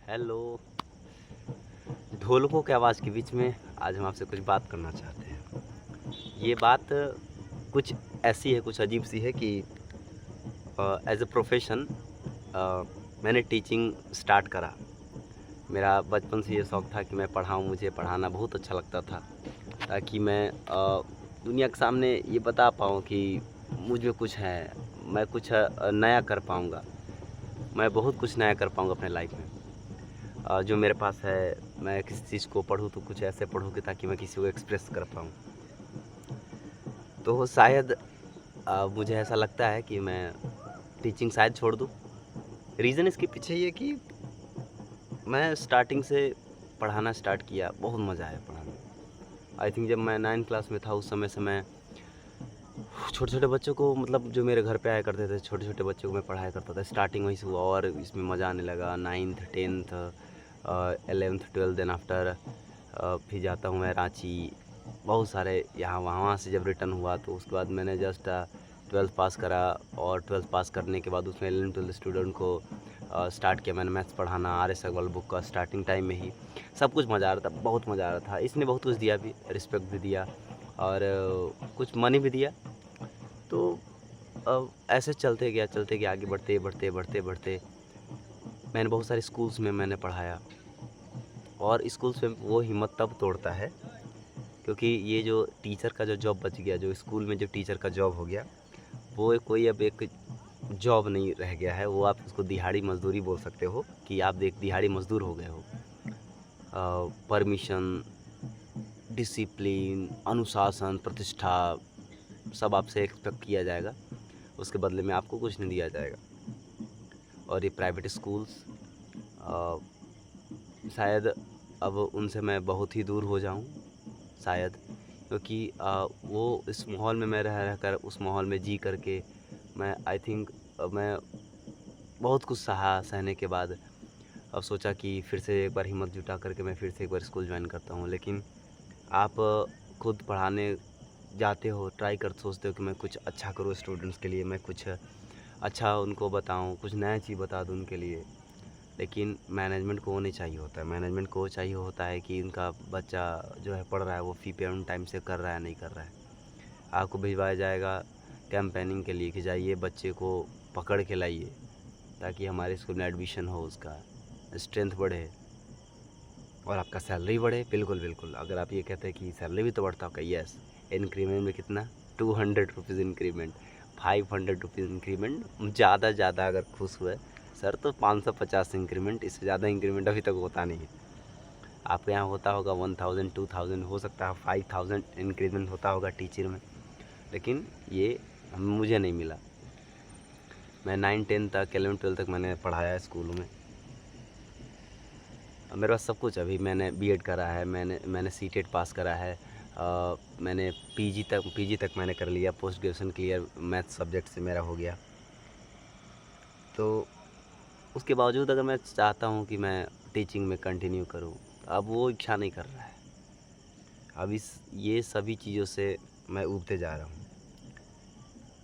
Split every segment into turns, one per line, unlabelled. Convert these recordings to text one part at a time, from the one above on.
Hello. ढोलकों की आवाज़ के बीच में आज हम आपसे कुछ बात करना चाहते हैं। ये बात कुछ ऐसी है, कुछ अजीब सी है कि एज अ प्रोफेशन मैंने टीचिंग स्टार्ट करा। मेरा बचपन से ये शौक़ था कि मैं पढ़ाऊँ, मुझे पढ़ाना बहुत अच्छा लगता था, ताकि मैं दुनिया के सामने ये बता पाऊँ कि मुझ में कुछ है, मैं कुछ नया कर पाऊँगा, मैं बहुत कुछ नया कर पाऊँगा अपने लाइफ में। जो मेरे पास है, मैं किसी चीज़ को पढूँ तो कुछ ऐसे पढूँ कि ताकि मैं किसी को एक्सप्रेस कर पाऊँ। तो शायद मुझे ऐसा लगता है कि मैं टीचिंग शायद छोड़ दूँ। रीज़न इसके पीछे ये कि मैं स्टार्टिंग से पढ़ाना स्टार्ट किया, बहुत मज़ा आया पढ़ाने में। आई थिंक जब मैं 9th क्लास में था, उस समय से मैं छोटे-छोटे बच्चों को, मतलब जो मेरे घर पे आया करते थे, छोटे-छोटे बच्चों को मैं पढ़ाया करता था। स्टार्टिंग वहीं से हुआ और इसमें मज़ा आने लगा। 9th 10th 11th 12th then after फिर जाता हूँ मैं रांची, बहुत सारे यहाँ वहाँ से जब रिटर्न हुआ तो उसके बाद मैंने जस्ट 12th पास करा। और 12th पास करने के बाद उसमें 11th 12th स्टूडेंट को स्टार्ट किया मैंने मैथ्स पढ़ाना, आर एस अग्रवाल बुक का स्टार्टिंग टाइम में ही। सब कुछ मज़ा आ रहा था, बहुत मज़ा आ रहा था। इसने बहुत कुछ दिया भी, रिस्पेक्ट भी दिया और कुछ मनी भी दिया। तो ऐसे चलते गया, आगे बढ़ते बढ़ते बढ़ते बढ़ते मैंने बहुत सारे स्कूल्स में मैंने पढ़ाया। और स्कूल्स में वो हिम्मत तब तोड़ता है क्योंकि ये जो टीचर का जो जॉब बच गया, जो स्कूल में जो टीचर का जॉब हो गया, वो कोई अब एक जॉब नहीं रह गया है। वो आप उसको दिहाड़ी मजदूरी बोल सकते हो कि आप एक दिहाड़ी मजदूर हो गए हो। परमिशन, डिसिप्लिन, अनुशासन, प्रतिष्ठा सब आपसे एक्सपेक्ट किया जाएगा, उसके बदले में आपको कुछ नहीं दिया जाएगा। और ये प्राइवेट स्कूल्स शायद अब उनसे मैं बहुत ही दूर हो जाऊं, शायद, क्योंकि वो इस माहौल में मैं रह कर, उस माहौल में जी करके मैं आई थिंक मैं बहुत कुछ सहा। सहने के बाद अब सोचा कि फिर से एक बार हिम्मत जुटा करके मैं फिर से एक बार स्कूल ज्वाइन करता हूँ। लेकिन आप खुद पढ़ाने जाते हो, ट्राई कर सोचते हो कि मैं कुछ अच्छा करूँ स्टूडेंट्स के लिए, मैं कुछ अच्छा उनको बताऊँ, कुछ नया चीज़ बता दूँ उनके लिए। लेकिन मैनेजमेंट को वो नहीं चाहिए होता है। मैनेजमेंट को वो चाहिए होता है कि उनका बच्चा जो है पढ़ रहा है, वो फ़ी पेमेंट टाइम से कर रहा है नहीं कर रहा है। आपको भिजवाया जाएगा कैंपेनिंग के लिए कि जाइए बच्चे को पकड़ के लाइए ताकि हमारे स्कूल में एडमिशन हो, उसका स्ट्रेंथ बढ़े और आपका सैलरी बढ़े। बिल्कुल बिल्कुल, अगर आप ये कहते हैं कि सैलरी भी तो बढ़ता होगा, यस। इंक्रीमेंट में कितना, 200 रुपीज़ इंक्रीमेंट, 500 रुपीज़ इंक्रीमेंट। ज़्यादा अगर खुश हुए सर तो 550 इंक्रीमेंट, इससे ज़्यादा इंक्रीमेंट अभी तक होता नहीं है। आपके यहाँ होता होगा 1000 2000, हो सकता है 5000 इंक्रीमेंट होता होगा टीचर में, लेकिन ये मुझे नहीं मिला। मैं 9 10 तक 11 12 तक मैंने पढ़ाया है स्कूल में। मेरे पास सब कुछ, अभी मैंने बीएड करा है, मैंने सीटेट पास करा है, मैंने पीजी तक मैंने कर लिया, post graduation clear math subject से मेरा हो गया। तो उसके बावजूद अगर मैं चाहता हूँ कि मैं टीचिंग में कंटिन्यू करूँ, अब वो इच्छा नहीं कर रहा है। अब ये सभी चीज़ों से मैं ऊबते जा रहा हूँ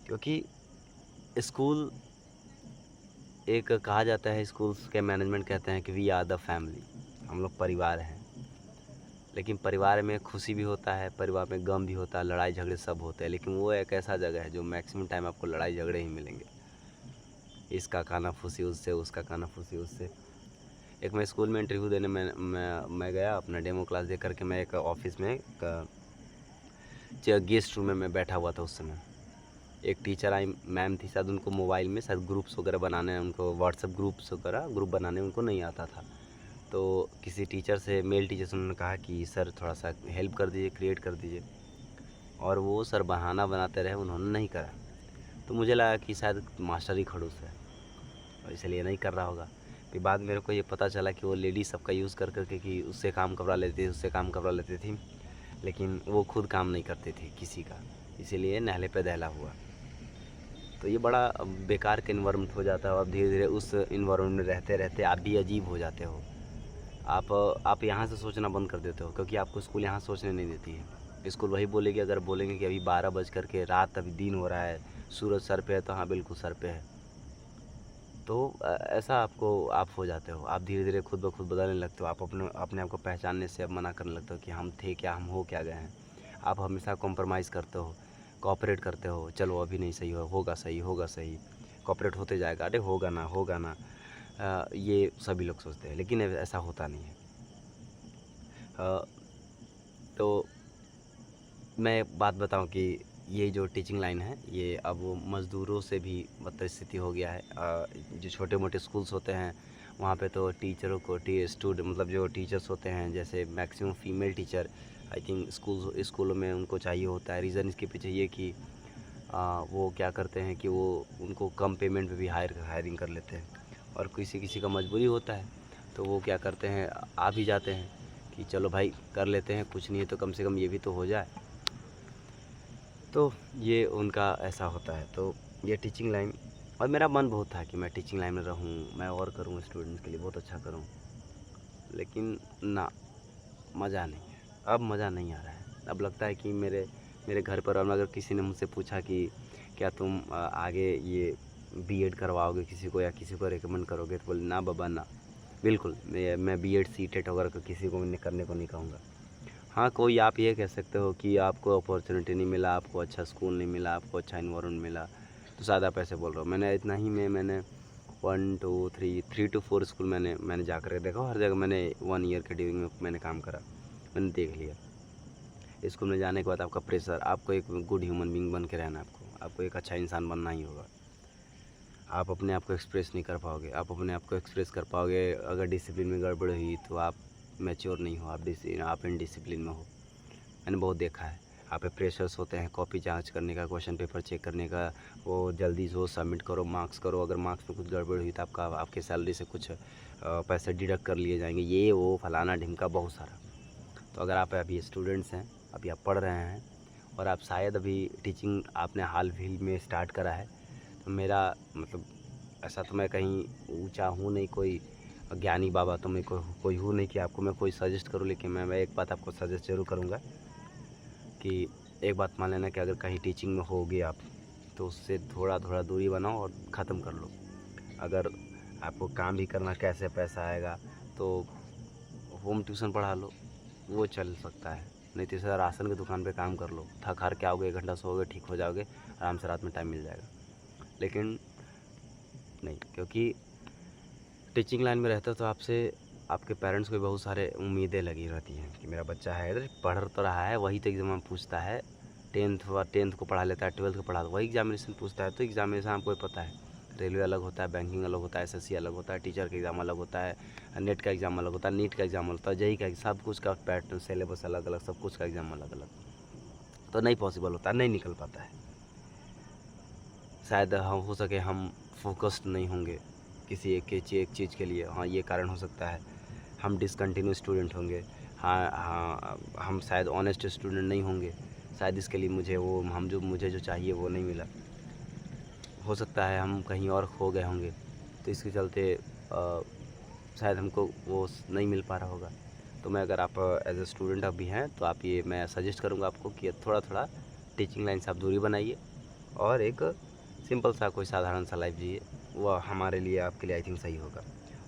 क्योंकि स्कूल, एक कहा जाता है, स्कूल्स के मैनेजमेंट कहते हैं कि वी आर द फैमिली, हम लोग परिवार हैं। लेकिन परिवार में खुशी भी होता है, परिवार में गम भी होता है, लड़ाई झगड़े सब होते हैं, लेकिन वो एक ऐसा जगह है जो मैक्सिमम टाइम आपको लड़ाई झगड़े ही मिलेंगे। इसका कानाफूसी उससे, उसका कानाफूसी उससे। एक मैं स्कूल में इंटरव्यू देने मैं गया, अपना डेमो क्लास दे करके मैं एक ऑफिस में गेस्ट रूम में मैं बैठा हुआ था। उस समय एक टीचर आई, मैम थी, शायद उनको मोबाइल में शायद ग्रुप्स वगैरह बनाने, उनको व्हाट्सएप ग्रुप्स वगैरह ग्रुप बनाने उनको नहीं आता था। तो किसी टीचर से, मेल टीचर से उन्होंने कहा कि सर थोड़ा सा हेल्प कर दीजिए, क्रिएट कर दीजिए। और वो सर बहाना बनाते रहे, उन्होंने नहीं करा। तो मुझे लगा कि शायद मास्टर ही खड़ूस है और इसलिए नहीं कर रहा होगा। फिर बाद मेरे को ये पता चला कि वो लेडी सबका यूज़ कर करके कि उससे काम करवा लेती थी, उससे काम करवा लेती थी, लेकिन वो खुद काम नहीं करती थी किसी का, इसीलिए नहले पे दहला हुआ। तो ये बड़ा बेकार का इन्वायरमेंट हो जाता है और धीरे धीरे उस इन्वायरमेंट में रहते रहते आप भी अजीब हो जाते हो। आप यहाँ से सोचना बंद कर देते हो क्योंकि आपको स्कूल यहाँ सोचने नहीं देती है। स्कूल वही बोलेगी, अगर बोलेंगे कि अभी 12 बज कर के रात, अभी दिन हो रहा है, सूरज सर पे है, तो हाँ बिल्कुल सर पे है। तो ऐसा आप हो जाते हो, आप धीरे-धीरे खुद ब खुद बदलने लगते हो, आप अपने अपने आप को पहचानने से अब मना करने लगते हो कि हम थे क्या, हम हो क्या गए हैं। आप हमेशा कॉम्प्रोमाइज़ करते हो, कोऑपरेट करते हो, चलो अभी नहीं सही होगा सही, कोऑपरेट होते जाएगा, अरे होगा ना। ये सभी लोग सोचते हैं, लेकिन ऐसा होता नहीं है। अ, तो मैं बात बताऊँ कि ये जो टीचिंग लाइन है, ये अब मज़दूरों से भी बदतर स्थिति हो गया है। जो छोटे-मोटे स्कूल्स होते हैं, वहाँ पे तो टीचरों को मतलब जो टीचर्स होते हैं, जैसे maximum female teacher I think स्कूलों में उनको चाहिए होता है। रीज़न इसके पीछे ये कि वो क्या करते हैं कि वो उनको कम पेमेंट पे भी हायरिंग कर लेते हैं, और किसी-किसी का मजबूरी होता है, तो वो क्या करते हैं, आ भी जाते हैं कि चलो भाई कर लेते हैं, कुछ नहीं है तो कम से कम ये भी तो हो जाए। तो ये उनका ऐसा होता है। तो ये टीचिंग लाइन, और मेरा मन बहुत था कि मैं टीचिंग लाइन में रहूँ, मैं और करूँ स्टूडेंट्स के लिए बहुत अच्छा करूँ, लेकिन ना, मज़ा नहीं है। अब मज़ा नहीं आ रहा है। अब लगता है कि मेरे मेरे घर पर अब अगर किसी ने मुझसे पूछा कि क्या तुम आगे ये बीएड करवाओगे किसी को या किसी को रिकमेंड करोगे, तो बोले ना बाबा ना, बिल्कुल मैं बीएड सीटेट वगैरह को किसी को करने को नहीं कहूँगा। हाँ, कोई आप ये कह सकते हो कि आपको अपॉर्चुनिटी नहीं मिला, आपको अच्छा स्कूल नहीं मिला, आपको अच्छा एनवायरनमेंट मिला, तो ज़्यादा पैसे बोल रहा हूँ। मैंने इतना ही में मैंने 1 2 3 टू 4 स्कूल मैंने जा कर के देखा, हर जगह मैंने 1 ईयर के ड्यूरिंग में मैंने काम करा, मैंने देख लिया। स्कूल में जाने के बाद आपका प्रेशर, आपको एक गुड ह्यूमन बीइंग बन के रहना है, आपको एक अच्छा इंसान बनना ही होगा। आप अपने आप को एक्सप्रेस नहीं कर पाओगे, आप अपने आप को एक्सप्रेस कर पाओगे अगर डिसिप्लिन में गड़बड़ हुई तो आप मैच्योर नहीं हो, आप इनडिसिप्लिन में हो। मैंने बहुत देखा है। आप पे प्रेशर्स होते हैं कॉपी जांच करने का, क्वेश्चन पेपर चेक करने का, वो जल्दी से वो सबमिट करो, मार्क्स करो, अगर मार्क्स में कुछ गड़बड़ हुई तो आपके सैलरी से कुछ पैसे डिडक्ट कर लिए जाएंगे, ये वो फलाना ढिमका बहुत सारा। तो अगर आप अभी स्टूडेंट्स हैं, अभी आप पढ़ रहे हैं, और आप शायद अभी टीचिंग आपने हाल फिल में स्टार्ट करा है, तो मेरा मतलब ऐसा तो मैं कहीं ऊंचा हूँ नहीं, कोई ज्ञानी बाबा तो मैं कोई हूँ नहीं कि आपको मैं कोई सजेस्ट करूँ, लेकिन मैं एक बात आपको सजेस्ट जरूर करूँगा कि एक बात मान लेना कि अगर कहीं टीचिंग में होगे आप, तो उससे थोड़ा थोड़ा दूरी बनाओ और ख़त्म कर लो। अगर आपको काम भी करना, कैसे पैसा आएगा, तो होम ट्यूशन पढ़ा लो, वो चल सकता है। नहीं तो सीधा राशन की दुकान पे काम कर लो, थक हार के आओगे, 1 घंटा सोओगे, ठीक हो जाओगे, आराम से रात में टाइम मिल जाएगा। लेकिन नहीं, क्योंकि टीचिंग लाइन में रहते हो तो आपसे आपके पेरेंट्स को भी बहुत सारे उम्मीदें लगी रहती हैं कि मेरा बच्चा है इधर पढ़ तो रहा है, वही तो एग्ज़ाम में पूछता है, 10th को पढ़ा लेता है, 12th को पढ़ा, वही एग्जामिनेशन पूछता है। तो एग्जामिनेशन आपको पता है, रेलवे अलग होता है, बैंकिंग अलग होता है, एसएससी अलग होता है, टीचर का एग्ज़ाम अलग होता है, नेट का एग्ज़ाम अलग होता है, नीट का एग्ज़ाम अलग होता है, जेईई का, सब कुछ का पैटर्न सिलेबस अलग अलग, सब कुछ का एग्ज़ाम अलग अलग। तो नहीं पॉसिबल होता, नहीं निकल पाता है। शायद हम हो सके हम फोकस्ड नहीं होंगे किसी एक चीज़ के लिए, हाँ ये कारण हो सकता है। हम डिसकंटिन्यू स्टूडेंट होंगे, हाँ हाँ, हम शायद ऑनेस्ट स्टूडेंट नहीं होंगे, शायद इसके लिए मुझे जो चाहिए वो नहीं मिला। हो सकता है हम कहीं और खो गए होंगे, तो इसके चलते शायद हमको वो नहीं मिल पा रहा होगा। तो मैं अगर आप एज ए स्टूडेंट अभी हैं, तो आप ये मैं सजेस्ट करूँगा आपको कि थोड़ा थोड़ा टीचिंग लाइन से आप दूरी बनाइए, और एक सिंपल सा कोई साधारण सा लाइफ जिए, वो हमारे लिए आपके लिए आई थिंक सही होगा।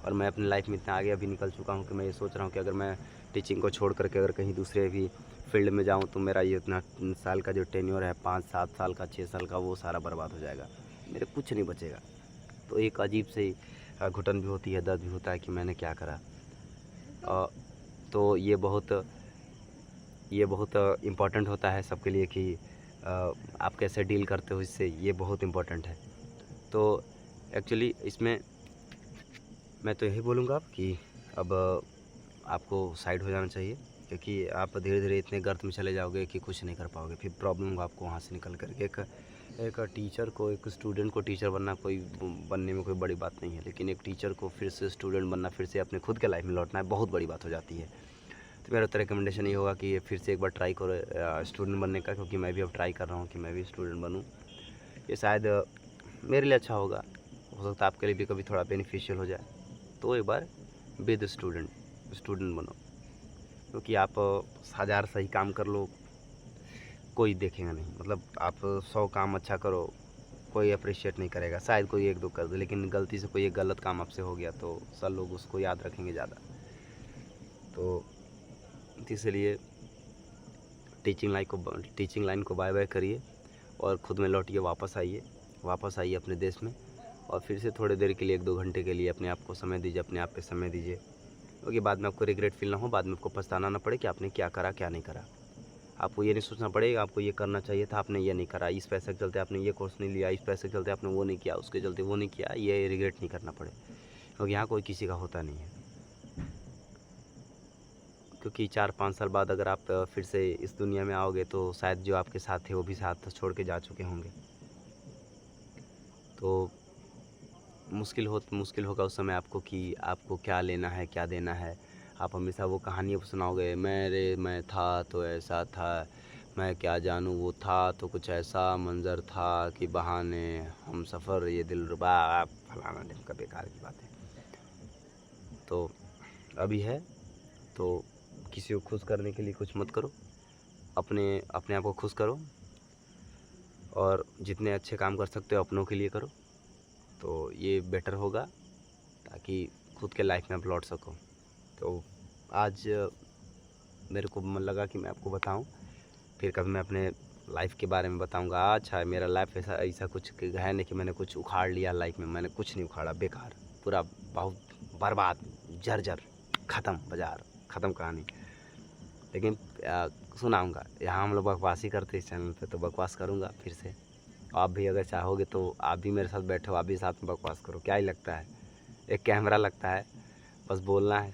और मैं अपनी लाइफ में इतना आगे अभी निकल चुका हूँ कि मैं ये सोच रहा हूँ कि अगर मैं टीचिंग को छोड़ करके अगर कहीं दूसरे भी फील्ड में जाऊँ, तो मेरा ये इतना साल का जो टेन्योर है, 5-7 साल का, 6 साल का, वो सारा बर्बाद हो जाएगा, मेरे कुछ नहीं बचेगा। तो एक अजीब सी घुटन भी होती है, दर्द भी होता है कि मैंने क्या करा। तो ये बहुत इम्पोर्टेंट होता है सबके लिए कि आप कैसे डील करते हो इससे, ये बहुत इम्पोर्टेंट है। तो एक्चुअली इसमें मैं तो यही बोलूँगा कि अब आपको साइड हो जाना चाहिए, क्योंकि आप धीरे धीरे इतने गर्त में चले जाओगे कि कुछ नहीं कर पाओगे, फिर प्रॉब्लम होगा आपको वहाँ से निकल कर। एक टीचर को, एक स्टूडेंट को टीचर बनने में कोई बड़ी बात नहीं है, लेकिन एक टीचर को फिर से स्टूडेंट बनना, फिर से अपने खुद के लाइफ में लौटना है, बहुत बड़ी बात हो जाती है। तो मेरा तो रिकमेंडेशन ये होगा कि ये फिर से एक बार ट्राई करो स्टूडेंट बनने का, क्योंकि मैं भी अब ट्राई कर रहा हूँ कि मैं भी स्टूडेंट बनूँ। ये शायद मेरे लिए अच्छा होगा, हो सकता है आपके लिए भी कभी थोड़ा बेनिफिशियल हो जाए। तो एक बार बी द स्टूडेंट बनो, क्योंकि आप 1000 सही काम कर लो, कोई देखेगा नहीं। मतलब आप 100 काम अच्छा करो, कोई अप्रिशिएट नहीं करेगा, शायद कोई एक दो कर दे, लेकिन गलती से कोई एक गलत काम आपसे हो गया तो सब लोग उसको याद रखेंगे ज़्यादा। तो इसलिए टीचिंग लाइन को बाय बाय करिए और ख़ुद में लौटिए, वापस आइए अपने देश में, और फिर से थोड़ी देर के लिए 1-2 घंटे के लिए अपने आप को समय दीजिए, अपने आप पे समय दीजिए, क्योंकि बाद में आपको रिग्रेट फील ना हो, बाद में आपको पछताना ना पड़े कि आपने क्या करा क्या नहीं करा। आपको ये नहीं सोचना पड़ेगा आपको ये करना चाहिए था, आपने ये नहीं करा, इस पैसे के चलते आपने ये कोर्स नहीं लिया, इस पैसे के चलते आपने वो नहीं किया, उसके चलते वो नहीं किया, ये रिग्रेट नहीं करना पड़े, क्योंकि यहाँ कोई किसी का होता नहीं है। क्योंकि 4-5 साल बाद अगर आप फिर से इस दुनिया में आओगे तो शायद जो आपके साथ थे वो भी साथ छोड़ के जा चुके होंगे। तो मुश्किल होगा उस समय आपको कि आपको क्या लेना है क्या देना है। आप हमेशा वो कहानियाँ सुनाओगे, मैं था तो ऐसा था, मैं क्या जानूँ वो था तो कुछ ऐसा मंज़र था कि बहाने हम सफ़र ये दिलरुबा, फलाना ढिमका, बेकार की बात है। तो अभी है तो किसी को खुश करने के लिए कुछ मत करो, अपने आप को खुश करो, और जितने अच्छे काम कर सकते हो अपनों के लिए करो, तो ये बेटर होगा, ताकि खुद के लाइफ में आप लौट सको। तो आज मेरे को मन लगा कि मैं आपको बताऊं, फिर कभी मैं अपने लाइफ के बारे में बताऊंगा। अच्छा, मेरा लाइफ ऐसा कुछ है नहीं कि मैंने कुछ उखाड़ लिया लाइफ में, मैंने कुछ नहीं उखाड़ा, बेकार, पूरा बहुत बर्बाद, जर्जर, ख़त्म बाजार, ख़त्म कहानी। लेकिन सुनाऊंगा, यहाँ हम लोग बकवास ही करते इस चैनल पे, तो बकवास करूंगा फिर से। आप भी अगर चाहोगे तो आप भी मेरे साथ बैठो, आप भी साथ में बकवास करो, क्या ही लगता है, एक कैमरा लगता है, बस बोलना है,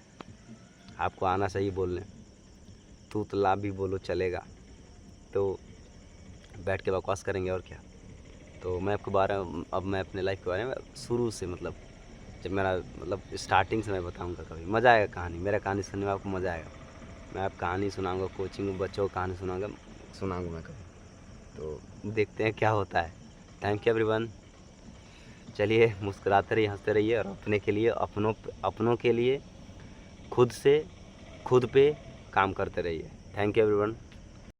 आपको आना चाहिए बोलने, तूतला भी बोलो चलेगा, तो बैठ के बकवास करेंगे और क्या। तो मैं आपके बारे में अब मैं अपने लाइफ के बारे में शुरू से, मतलब जब मेरा स्टार्टिंग से मैं बताऊंगा, कभी मज़ा आएगा कहानी, मेरा कहानी सुनने में आपको मज़ा आएगा। मैं आप कहानी सुनाऊंगा, कोचिंग बच्चों को कहानी सुनाऊंगा मैं कभी, तो देखते हैं क्या होता है। Thank you everyone. चलिए, मुस्कुराते रहिए, हंसते रहिए, और अपनों के लिए खुद पे काम करते रहिए। Thank you everyone.